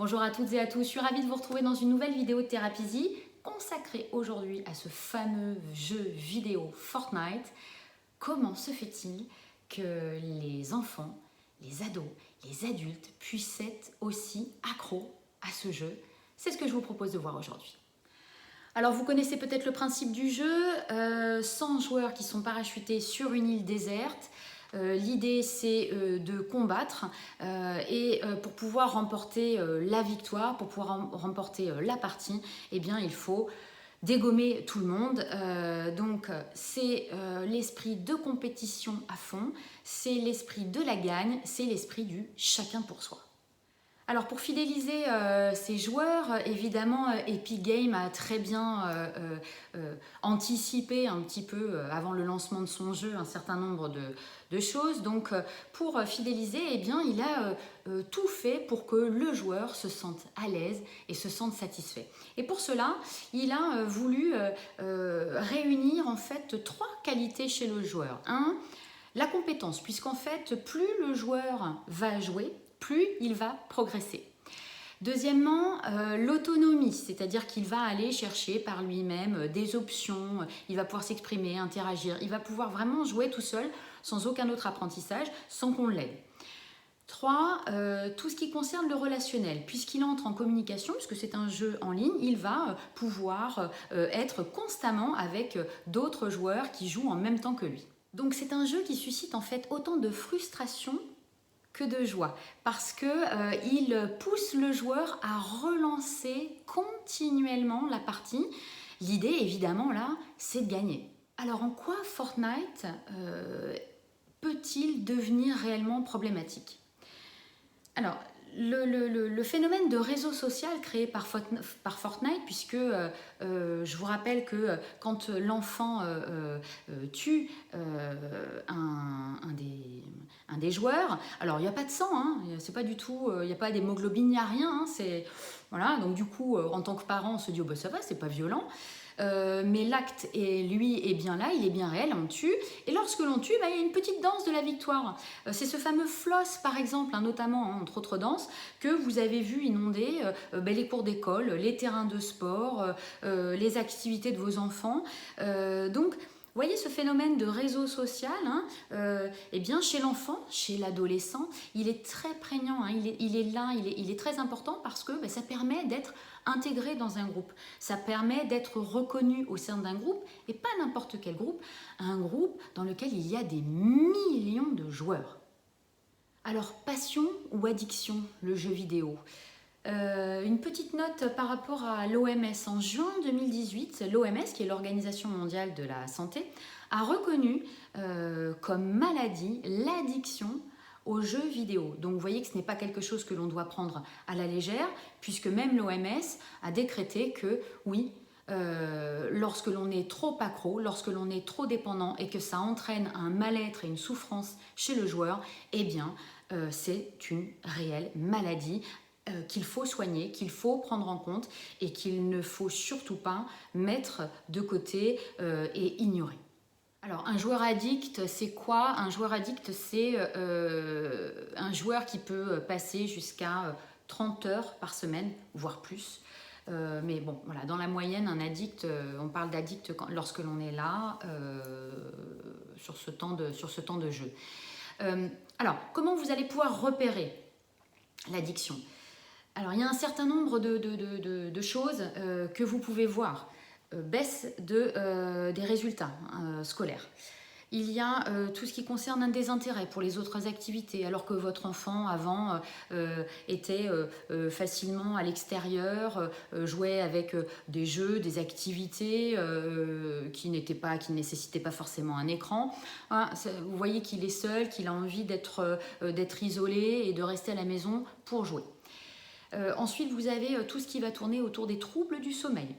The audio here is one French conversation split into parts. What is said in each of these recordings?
Bonjour à toutes et à tous, je suis ravie de vous retrouver dans une nouvelle vidéo de Thérapie consacrée aujourd'hui à ce fameux jeu vidéo Fortnite. Comment se fait-il que les enfants, les ados, les adultes puissent être aussi accros à ce jeu? C'est ce que je vous propose de voir aujourd'hui. Alors vous connaissez peut-être le principe du jeu, 100 joueurs qui sont parachutés sur une île déserte. L'idée c'est de combattre et pour pouvoir remporter la victoire, pour pouvoir remporter la partie, eh bien il faut dégommer tout le monde. Donc c'est l'esprit de compétition à fond, c'est l'esprit de la gagne, c'est l'esprit du chacun pour soi. Alors pour fidéliser ces joueurs, évidemment Epic Games a très bien anticipé un petit peu avant le lancement de son jeu un certain nombre de choses. Donc pour fidéliser, eh bien, il a tout fait pour que le joueur se sente à l'aise et se sente satisfait. Et pour cela, il a voulu réunir en fait 3 qualités chez le joueur. La compétence, puisqu'en fait, plus le joueur va jouer, plus il va progresser. Deuxièmement, l'autonomie, c'est-à-dire qu'il va aller chercher par lui-même des options, il va pouvoir s'exprimer, interagir, il va pouvoir vraiment jouer tout seul, sans aucun autre apprentissage, sans qu'on l'aide. 3. Tout ce qui concerne le relationnel, puisqu'il entre en communication, puisque c'est un jeu en ligne, il va pouvoir être constamment avec d'autres joueurs qui jouent en même temps que lui. Donc c'est un jeu qui suscite en fait autant de frustration que de joie, parce qu'il pousse le joueur à relancer continuellement la partie. L'idée évidemment là, c'est de gagner. Alors en quoi Fortnite peut-il devenir réellement problématique? Alors, le phénomène de réseau social créé par Fortnite, puisque je vous rappelle que quand l'enfant tue un des joueurs, alors il n'y a pas de sang, hein, c'est pas du tout, il n'y a pas d'hémoglobine, il n'y a rien, hein, voilà, donc du coup en tant que parent on se dit oh, bah, ça va, c'est pas violent. Mais l'acte, lui, est bien là, il est bien réel, on tue. Et lorsque l'on tue, il y a une petite danse de la victoire. C'est ce fameux floss, par exemple, notamment, entre autres danses, que vous avez vu inonder les cours d'école, les terrains de sport, les activités de vos enfants. Donc, vous voyez ce phénomène de réseau social, eh bien chez l'enfant, chez l'adolescent, il est très prégnant, il est là, il est très important parce que ça permet d'être intégré dans un groupe. Ça permet d'être reconnu au sein d'un groupe, et pas n'importe quel groupe, un groupe dans lequel il y a des millions de joueurs. Alors, passion ou addiction, le jeu vidéo? Une petite note par rapport à l'OMS. En juin 2018, l'OMS, qui est l'Organisation mondiale de la santé, a reconnu comme maladie l'addiction aux jeux vidéo. Donc vous voyez que ce n'est pas quelque chose que l'on doit prendre à la légère, puisque même l'OMS a décrété que oui, lorsque l'on est trop accro, lorsque l'on est trop dépendant et que ça entraîne un mal-être et une souffrance chez le joueur, eh bien c'est une réelle maladie qu'il faut soigner, qu'il faut prendre en compte et qu'il ne faut surtout pas mettre de côté et ignorer. Alors, un joueur addict, c'est quoi? Un joueur addict, c'est un joueur qui peut passer jusqu'à 30 heures par semaine, voire plus. Mais bon, voilà, dans la moyenne, un addict, on parle d'addict lorsque l'on est là, sur ce temps de jeu. Alors, comment vous allez pouvoir repérer l'addiction? Alors, il y a un certain nombre de choses que vous pouvez voir. Baisse des résultats scolaires. Il y a tout ce qui concerne un désintérêt pour les autres activités, alors que votre enfant avant était facilement à l'extérieur, jouait avec des jeux, des activités qui ne nécessitaient pas forcément un écran. Vous voyez qu'il est seul, qu'il a envie d'être isolé et de rester à la maison pour jouer. Ensuite, vous avez tout ce qui va tourner autour des troubles du sommeil,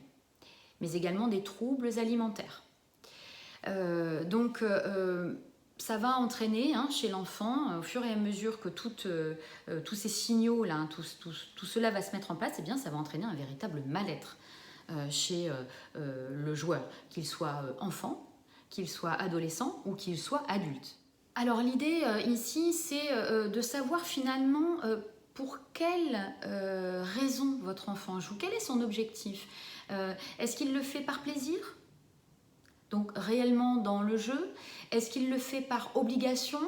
mais également des troubles alimentaires. Donc, ça va entraîner chez l'enfant, au fur et à mesure que tous ces signaux-là, tout cela va se mettre en place, eh bien, ça va entraîner un véritable mal-être chez le joueur, qu'il soit enfant, qu'il soit adolescent ou qu'il soit adulte. Alors, l'idée ici, c'est de savoir finalement pour quelle raison votre enfant joue? Quel est son objectif? Est-ce qu'il le fait par plaisir? Donc réellement dans le jeu? Est-ce qu'il le fait par obligation?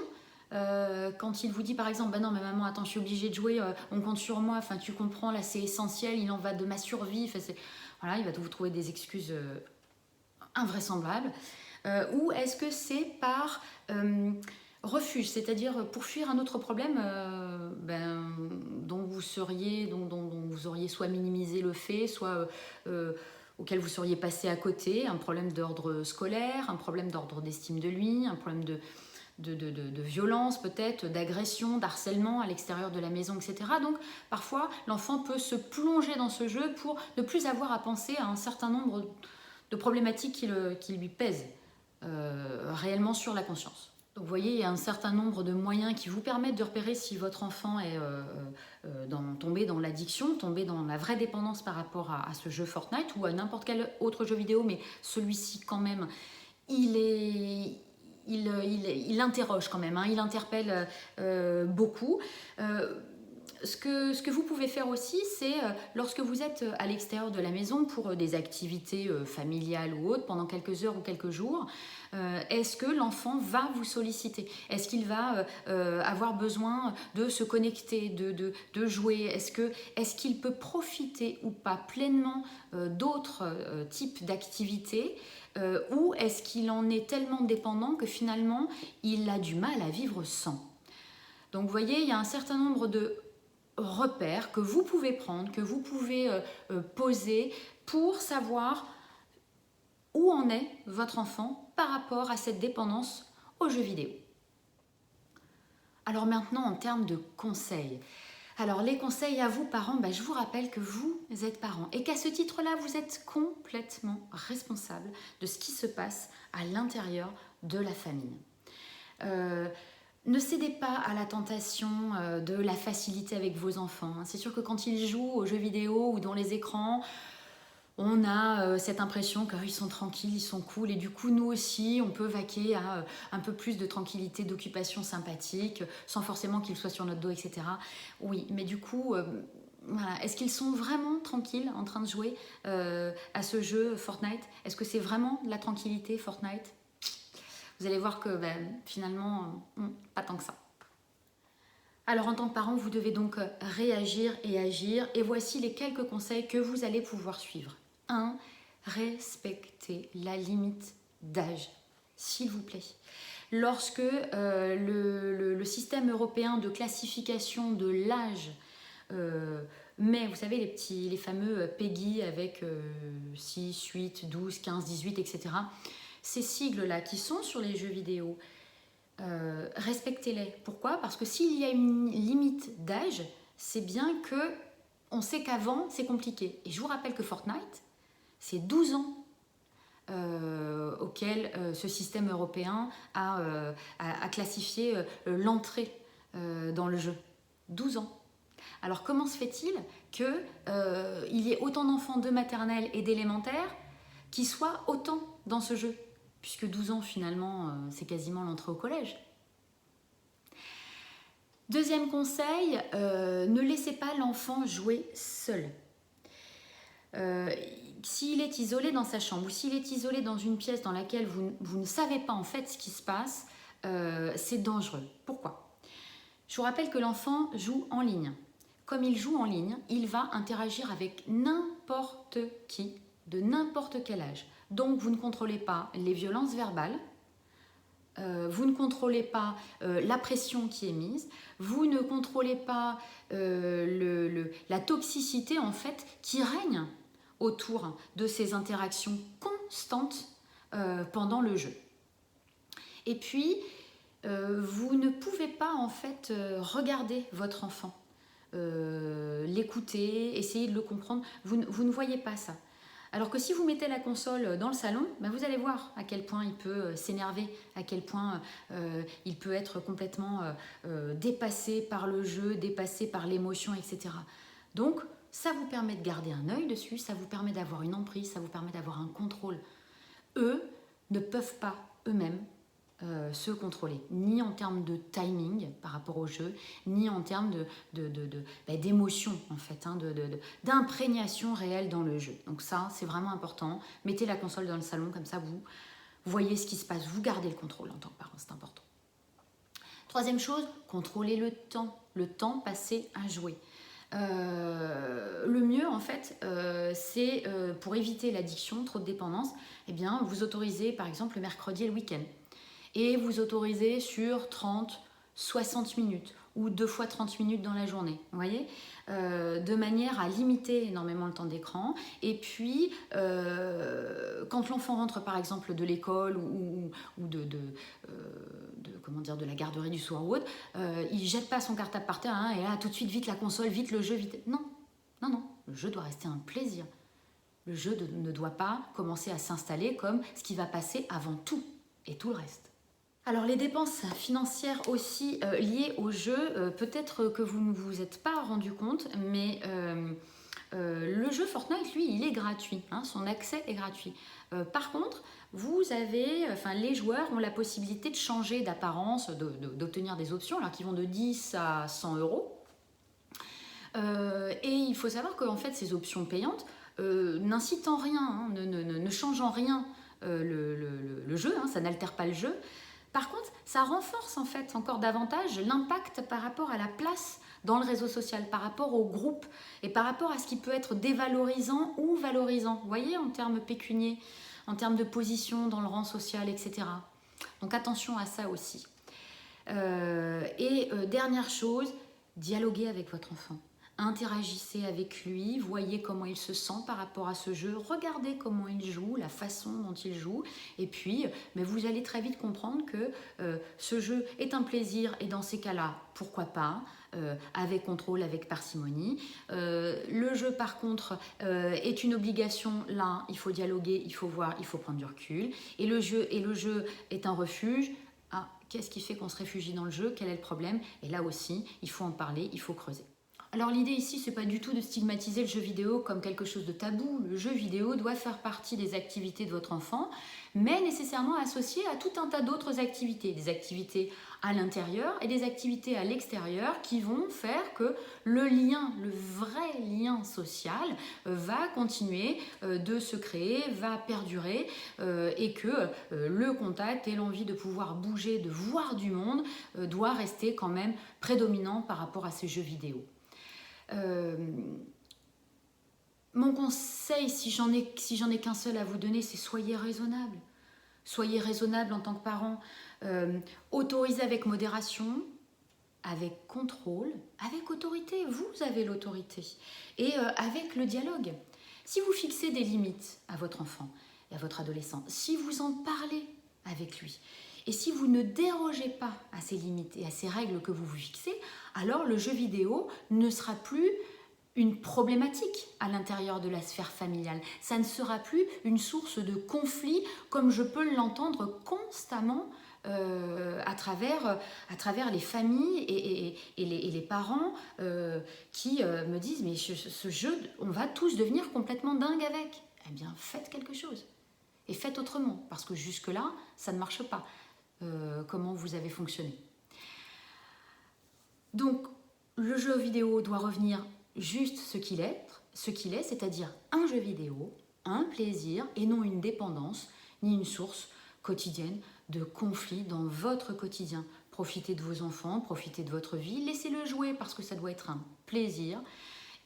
Quand il vous dit par exemple, bah non mais maman attends je suis obligée de jouer, on compte sur moi, enfin tu comprends là c'est essentiel, il en va de ma survie, enfin, voilà, il va vous trouver des excuses invraisemblables. Ou est-ce que c'est par refuge, c'est-à-dire pour fuir un autre problème dont vous auriez soit minimisé le fait, soit auquel vous seriez passé à côté, un problème d'ordre scolaire, un problème d'ordre d'estime de lui, un problème de violence peut-être, d'agression, d'harcèlement à l'extérieur de la maison, etc. Donc parfois l'enfant peut se plonger dans ce jeu pour ne plus avoir à penser à un certain nombre de problématiques qui lui pèsent réellement sur la conscience. Donc vous voyez, il y a un certain nombre de moyens qui vous permettent de repérer si votre enfant est tombé dans l'addiction, tombé dans la vraie dépendance par rapport à ce jeu Fortnite ou à n'importe quel autre jeu vidéo, mais celui-ci quand même, il interroge quand même, hein, il interpelle beaucoup. Ce que vous pouvez faire aussi, c'est lorsque vous êtes à l'extérieur de la maison pour des activités familiales ou autres, pendant quelques heures ou quelques jours, est-ce que l'enfant va vous solliciter? Est-ce qu'il va avoir besoin de se connecter, de jouer? Est-ce qu'il peut profiter ou pas pleinement d'autres types d'activités ou est-ce qu'il en est tellement dépendant que finalement il a du mal à vivre sans? Donc vous voyez, il y a un certain nombre de repères que vous pouvez prendre, que vous pouvez poser pour savoir où en est votre enfant par rapport à cette dépendance aux jeux vidéo. Alors maintenant, en termes de conseils. Alors les conseils à vous, parents, je vous rappelle que vous êtes parents et qu'à ce titre-là, vous êtes complètement responsable de ce qui se passe à l'intérieur de la famille. Ne cédez pas à la tentation de la facilité avec vos enfants. C'est sûr que quand ils jouent aux jeux vidéo ou dans les écrans, on a cette impression qu'ils sont tranquilles, ils sont cool et du coup nous aussi on peut vaquer à un peu plus de tranquillité, d'occupation sympathique sans forcément qu'ils soient sur notre dos, etc. Oui, mais du coup, voilà. Est-ce qu'ils sont vraiment tranquilles en train de jouer à ce jeu Fortnite? Est-ce que c'est vraiment de la tranquillité Fortnite? Vous allez voir que finalement, pas tant que ça. Alors en tant que parent, vous devez donc réagir et agir. Et voici les quelques conseils que vous allez pouvoir suivre. 1. Respectez la limite d'âge, s'il vous plaît. Lorsque le système européen de classification de l'âge met, vous savez, les fameux PEGI avec 6, 8, 12, 15, 18, etc., ces sigles-là qui sont sur les jeux vidéo, respectez-les. Pourquoi? Parce que s'il y a une limite d'âge, c'est bien que on sait qu'avant, c'est compliqué. Et je vous rappelle que Fortnite, c'est 12 ans auquel ce système européen a classifié l'entrée dans le jeu. 12 ans. Alors comment se fait-il qu'il y ait autant d'enfants de maternelle et d'élémentaire qui soient autant dans ce jeu? Puisque 12 ans, finalement, c'est quasiment l'entrée au collège. Deuxième conseil, ne laissez pas l'enfant jouer seul. S'il est isolé dans sa chambre ou s'il est isolé dans une pièce dans laquelle vous ne savez pas en fait ce qui se passe, c'est dangereux. Pourquoi? Je vous rappelle que l'enfant joue en ligne. Comme il joue en ligne, il va interagir avec n'importe qui, de n'importe quel âge. Donc, vous ne contrôlez pas les violences verbales, vous ne contrôlez pas la pression qui est mise, vous ne contrôlez pas la toxicité en fait qui règne autour de ces interactions constantes pendant le jeu. Et puis, vous ne pouvez pas en fait regarder votre enfant, l'écouter, essayer de le comprendre. Vous ne voyez pas ça. Alors que si vous mettez la console dans le salon, vous allez voir à quel point il peut s'énerver, à quel point il peut être complètement dépassé par le jeu, dépassé par l'émotion, etc. Donc, ça vous permet de garder un œil dessus, ça vous permet d'avoir une emprise, ça vous permet d'avoir un contrôle. Eux ne peuvent pas eux-mêmes se contrôler, ni en termes de timing par rapport au jeu, ni en termes d'émotion en fait, hein, d'imprégnation réelle dans le jeu. Donc ça, c'est vraiment important. Mettez la console dans le salon, comme ça vous voyez ce qui se passe, vous gardez le contrôle en tant que parent, c'est important. Troisième chose, contrôlez le temps passé à jouer. Le mieux en fait, c'est pour éviter l'addiction, trop de dépendance, eh bien, vous autorisez par exemple le mercredi et le week-end. Et vous autorisez sur 30, 60 minutes ou 2 fois 30 minutes dans la journée, vous voyez, de manière à limiter énormément le temps d'écran. Et puis, quand l'enfant rentre par exemple de l'école ou comment dire, de la garderie du soir ou autre, il ne jette pas son cartable par terre, hein, et là tout de suite, vite la console, vite le jeu, vite... Non, non, non, le jeu doit rester un plaisir. Le jeu ne doit pas commencer à s'installer comme ce qui va passer avant tout et tout le reste. Alors les dépenses financières aussi liées au jeu, peut-être que vous ne vous êtes pas rendu compte, mais le jeu Fortnite, lui, il est gratuit, hein, son accès est gratuit. Par contre, les joueurs ont la possibilité de changer d'apparence, d'obtenir des options, alors qui vont de 10 à 100 euros. Et il faut savoir qu'en fait, ces options payantes n'incitent en rien, hein, ne changent en rien le jeu, hein, ça n'altère pas le jeu. Par contre, ça renforce en fait encore davantage l'impact par rapport à la place dans le réseau social, par rapport au groupe et par rapport à ce qui peut être dévalorisant ou valorisant, vous voyez, en termes pécuniers, en termes de position dans le rang social, etc. Donc attention à ça aussi. Dernière chose, dialoguez avec votre enfant. Interagissez avec lui, voyez comment il se sent par rapport à ce jeu, regardez comment il joue, la façon dont il joue, et puis mais vous allez très vite comprendre que ce jeu est un plaisir, et dans ces cas-là, pourquoi pas, avec contrôle, avec parcimonie. Le jeu par contre est une obligation, là il faut dialoguer, il faut voir, il faut prendre du recul, et le jeu est un refuge. Ah, qu'est-ce qui fait qu'on se réfugie dans le jeu? Quel est le problème? Et là aussi, il faut en parler, il faut creuser. Alors l'idée ici, c'est pas du tout de stigmatiser le jeu vidéo comme quelque chose de tabou. Le jeu vidéo doit faire partie des activités de votre enfant, mais nécessairement associé à tout un tas d'autres activités. Des activités à l'intérieur et des activités à l'extérieur qui vont faire que le lien, le vrai lien social, va continuer de se créer, va perdurer et que le contact et l'envie de pouvoir bouger, de voir du monde, doit rester quand même prédominant par rapport à ces jeux vidéo. Mon conseil, si j'en ai qu'un seul à vous donner, c'est soyez raisonnable. Soyez raisonnable en tant que parent. Autorisez avec modération, avec contrôle, avec autorité. Vous avez l'autorité. Et avec le dialogue. Si vous fixez des limites à votre enfant et à votre adolescent, si vous en parlez avec lui, et si vous ne dérogez pas à ces limites et à ces règles que vous vous fixez, alors le jeu vidéo ne sera plus une problématique à l'intérieur de la sphère familiale. Ça ne sera plus une source de conflit comme je peux l'entendre constamment à travers les familles et les parents qui me disent « mais ce jeu, on va tous devenir complètement dingues avec ». Eh bien, faites quelque chose. Et faites autrement, parce que jusque-là, ça ne marche pas. Comment vous avez fonctionné. Donc, le jeu vidéo doit revenir juste ce qu'il est, c'est-à-dire un jeu vidéo, un plaisir et non une dépendance, ni une source quotidienne de conflit dans votre quotidien. Profitez de vos enfants, profitez de votre vie, laissez-le jouer parce que ça doit être un plaisir.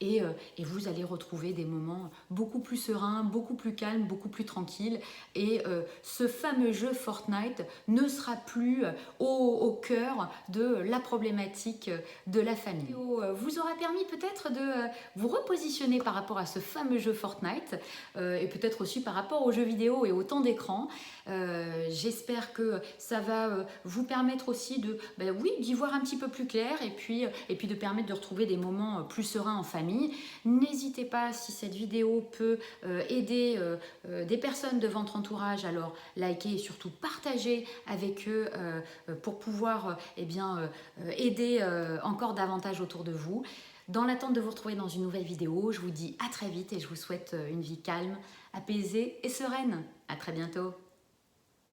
Et vous allez retrouver des moments beaucoup plus sereins, beaucoup plus calmes, beaucoup plus tranquilles. Et ce fameux jeu Fortnite ne sera plus au cœur de la problématique de la famille. Vous aura permis peut-être de vous repositionner par rapport à ce fameux jeu Fortnite et peut-être aussi par rapport aux jeux vidéo et au temps d'écran. J'espère que ça va vous permettre aussi d'y voir un petit peu plus clair et puis de permettre de retrouver des moments plus sereins en famille. N'hésitez pas, si cette vidéo peut aider des personnes de votre entourage, alors likez et surtout partagez avec eux pour pouvoir aider encore davantage autour de vous. Dans l'attente de vous retrouver dans une nouvelle vidéo, je vous dis à très vite et je vous souhaite une vie calme, apaisée et sereine. À très bientôt.